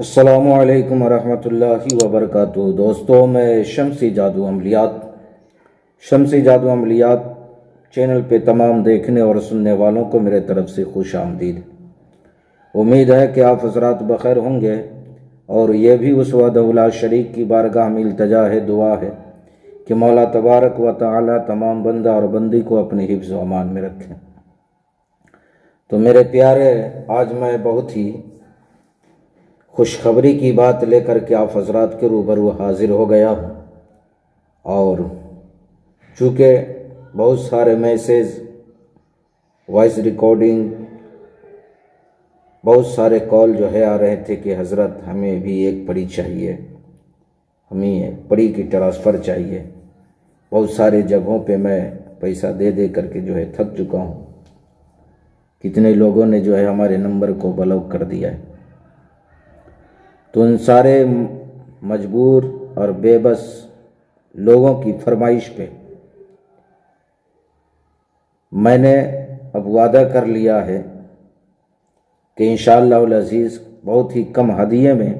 अस्सलामु अलैकुम वरहमतुल्लाहि वबरकातुहू। दोस्तों, मैं शम्सी जादू अमलियात चैनल पे तमाम देखने और सुनने वालों को मेरे तरफ से खुश आमदीद। उम्मीद है कि आप हजरात बखैर होंगे और ये भी उस वहदहुल्ला शरीक की बारगाह में इल्तजा है, दुआ है कि मौला तबारक व तआला तमाम बंदा और बंदी को अपने हिफ्ज़ व अमान में रखें। तो मेरे प्यारे, आज मैं बहुत ही खुशखबरी की बात लेकर के आप हजरात के रूबरू हाजिर हो गया हूँ। और चूँकि बहुत सारे मैसेज, वॉइस रिकॉर्डिंग, बहुत सारे कॉल जो है आ रहे थे कि हज़रत हमें भी एक परी चाहिए, हमें परी की ट्रांसफ़र चाहिए। बहुत सारे जगहों पे मैं पैसा दे दे करके जो है थक चुका हूँ। कितने लोगों ने जो है हमारे नंबर को ब्लॉक कर दिया है। तो उन सारे मजबूर और बेबस लोगों की फरमाइश पे मैंने अब वादा कर लिया है कि इंशाअल्लाह अज़ीज़ बहुत ही कम हदिये में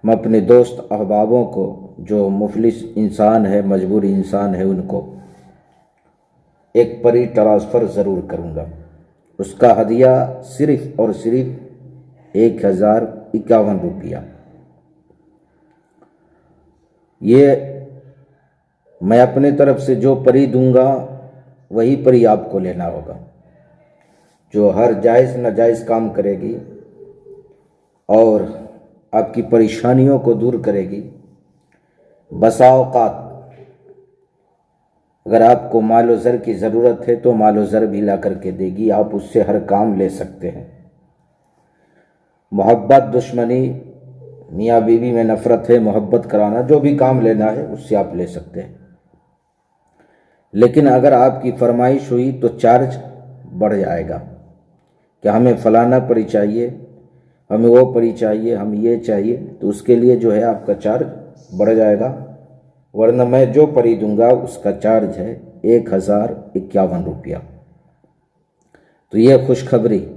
हम अपने दोस्त अहबाबों को, जो मुफलिस इंसान है, मजबूर इंसान है, उनको एक परी ट्रांसफ़र ज़रूर करूँगा। उसका हदिया सिर्फ़ और सिर्फ 1051 रुपया। ये मैं अपने तरफ से जो परी दूंगा वही परी आपको लेना होगा, जो हर जायज़ नाजायज़ काम करेगी और आपकी परेशानियों को दूर करेगी। बसा औक़ात अगर आपको मालो ज़र की ज़रूरत है तो मालो ज़र भी ला करके देगी, आप उससे हर काम ले सकते हैं। मोहब्बत, दुश्मनी, मियाँ बीवी में नफ़रत है, मोहब्बत कराना, जो भी काम लेना है उससे आप ले सकते हैं। लेकिन अगर आपकी फरमाइश हुई तो चार्ज बढ़ जाएगा कि हमें फ़लाना परी चाहिए, हमें वो परी चाहिए, हम ये चाहिए, तो उसके लिए जो है आपका चार्ज बढ़ जाएगा। वरना मैं जो परी दूंगा उसका चार्ज है 1051 रुपया। तो ये खुशखबरी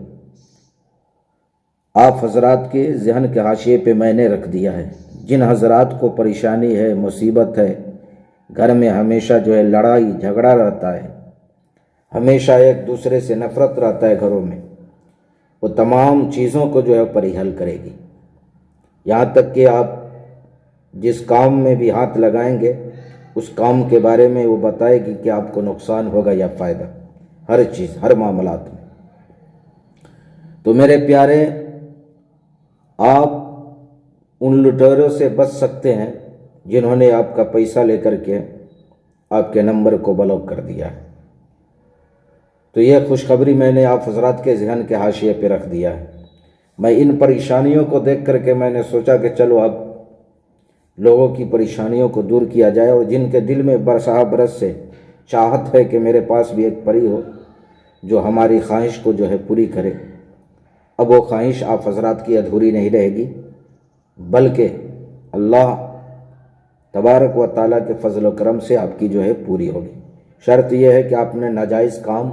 आप हजरात के जहन के हाशिए पे मैंने रख दिया है। जिन हजरात को परेशानी है, मुसीबत है, घर में हमेशा जो है लड़ाई झगड़ा रहता है, हमेशा एक दूसरे से नफ़रत रहता है घरों में, वो तमाम चीज़ों को जो है परी हल करेगी। यहाँ तक कि आप जिस काम में भी हाथ लगाएंगे उस काम के बारे में वो बताएगी कि आपको नुकसान होगा या फ़ायदा, हर चीज़, हर मामलात में। तो मेरे प्यारे, आप उन लुटेरों से बच सकते हैं जिन्होंने आपका पैसा लेकर के आपके नंबर को ब्लॉक कर दिया है। तो यह खुशखबरी मैंने आप हजरात के जहन के हाशिए पे रख दिया है। मैं इन परेशानियों को देख करके मैंने सोचा कि चलो अब लोगों की परेशानियों को दूर किया जाए, और जिनके दिल में बरसा बरस से चाहत है कि मेरे पास भी एक परी हो जो हमारी ख्वाहिश को जो है पूरी करे, अब वो ख्वाहिश आप हजरात की अधूरी नहीं रहेगी, बल्कि अल्लाह तबारक व ताला के फजल व करम से आपकी जो है पूरी होगी। शर्त यह है कि आपने नाजायज़ काम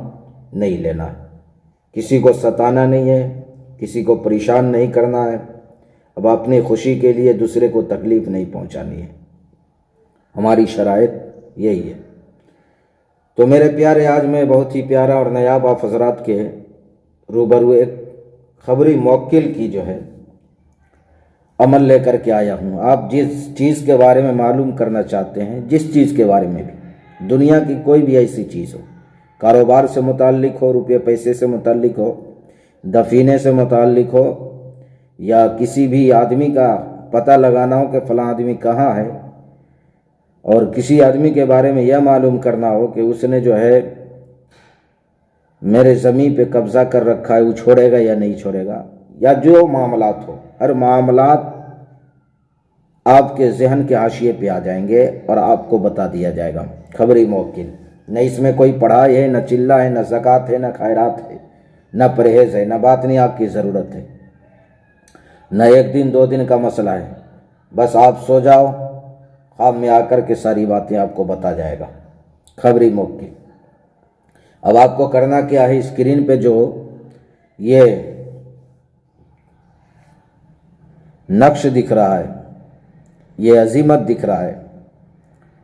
नहीं लेना है, किसी को सताना नहीं है, किसी को परेशान नहीं करना है, अब अपनी खुशी के लिए दूसरे को तकलीफ़ नहीं पहुंचानी है। हमारी शराइत यही है। तो मेरे प्यारे, आज मैं बहुत ही प्यारा और नायाब आप हजरात के रूबरू एक खबरी मौक्किल की जो है अमल लेकर के आया हूँ। आप जिस चीज़ के बारे में मालूम करना चाहते हैं, जिस चीज़ के बारे में भी, दुनिया की कोई भी ऐसी चीज़ हो, कारोबार से मुताल्लिक हो, रुपये पैसे से मुताल्लिक हो, दफीने से मुताल्लिक हो, या किसी भी आदमी का पता लगाना हो कि फ़लाँ आदमी कहाँ है, और किसी आदमी के बारे में यह मालूम करना हो कि उसने जो है मेरे ज़मीन पे कब्ज़ा कर रखा है, वो छोड़ेगा या नहीं छोड़ेगा, या जो मामलात हो, हर मामलात आपके जहन के हाशिए पे आ जाएंगे और आपको बता दिया जाएगा। खबरी मौकिल, न इसमें कोई पढ़ाई है, न चिल्ला है, न ज़कात है, न खैरात है, न परहेज़ है, न बातनी आपकी ज़रूरत है, न एक दिन दो दिन का मसला है। बस आप सो जाओ, ख्वाब में आकर के सारी बातें आपको बता जाएगा। खबरी मौकिल। अब आपको करना क्या है, स्क्रीन पे जो ये नक्श दिख रहा है, ये अजीमत दिख रहा है।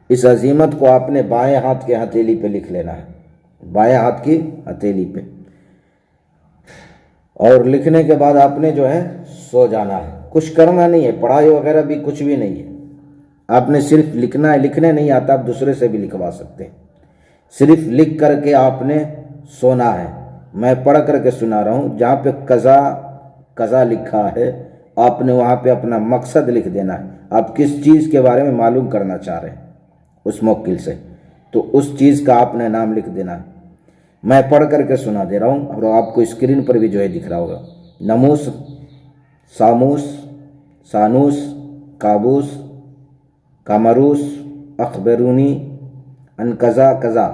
इस अजीमत को आपने बाएं हाथ के हथेली पे लिख लेना है, बाएं हाथ की हथेली पे। और लिखने के बाद आपने जो है सो जाना है, कुछ करना नहीं है, पढ़ाई वगैरह भी कुछ भी नहीं है। आपने सिर्फ लिखना है, लिखने नहीं आता आप दूसरे से भी लिखवा सकते हैं। सिर्फ लिख करके आपने सोना है। मैं पढ़ करके सुना रहा हूँ, जहाँ पे कज़ा कज़ा लिखा है आपने वहाँ पे अपना मकसद लिख देना है। आप किस चीज़ के बारे में मालूम करना चाह रहे हैं उस मुवक्किल से, तो उस चीज़ का आपने नाम लिख देना है। मैं पढ़ करके सुना दे रहा हूँ और आपको स्क्रीन पर भी जो है दिख रहा होगा। नमूस, सामूस, सानूस, काबूस, कामरूस, अखबरूनी, अन कज़ा कज़ा,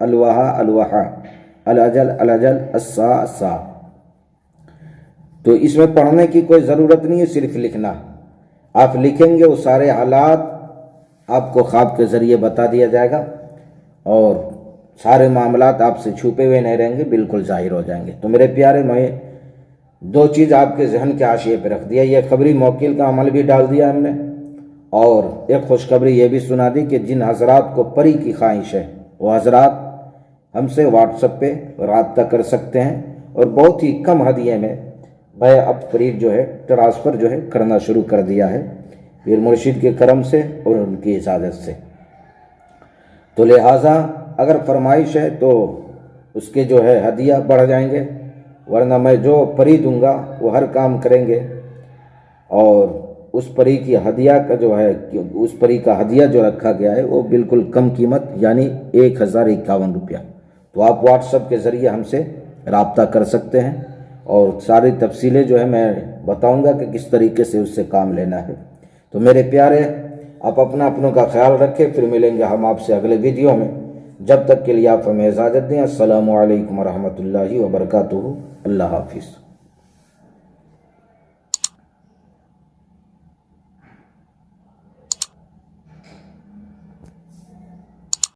अलवाहा अलवाहा, अलअजल अलअजल, अस्सा अस्सा। तो इसमें पढ़ने की कोई ज़रूरत नहीं है, सिर्फ लिखना। आप लिखेंगे वो सारे हालात आपको ख्वाब के ज़रिए बता दिया जाएगा और सारे मामलात आपसे छुपे हुए नहीं रहेंगे, बिल्कुल जाहिर हो जाएंगे। तो मेरे प्यारे, मैं दो चीज़ आपके जहन के हाशिए पे रख दिया। ये खबरी मौकिल का अमल भी डाल दिया हमने और एक खुशखबरी ये भी सुना दी कि जिन हजरात को परी की ख्वाहिश है वो हजरात हमसे व्हाट्सएप पे रब्ता कर सकते हैं और बहुत ही कम हदिये में भाई अब करीब जो है ट्रांसफ़र जो है करना शुरू कर दिया है पीर मुर्शिद के करम से और उनकी इजाज़त से। तो लिहाजा अगर फरमाइश है तो उसके जो है हदिया बढ़ जाएंगे, वरना मैं जो परी दूंगा वो हर काम करेंगे। और उस परी की हदिया का जो है, उस परी का हदिया जो रखा गया है वो बिल्कुल कम कीमत, यानी 1051 रुपया। तो आप व्हाट्सएप के ज़रिए हमसे रब्ता कर सकते हैं और सारी तफसीलें जो है मैं बताऊंगा कि किस तरीके से उससे काम लेना है। तो मेरे प्यारे, आप अपनों का ख्याल रखें, फिर मिलेंगे हम आपसे अगले वीडियो में। जब तक के लिए आप हमें इजाज़त दें। अस्सलामु अलैकुम व रहमतुल्लाहि व बरकातुहू। अल्लाह हाफिज़।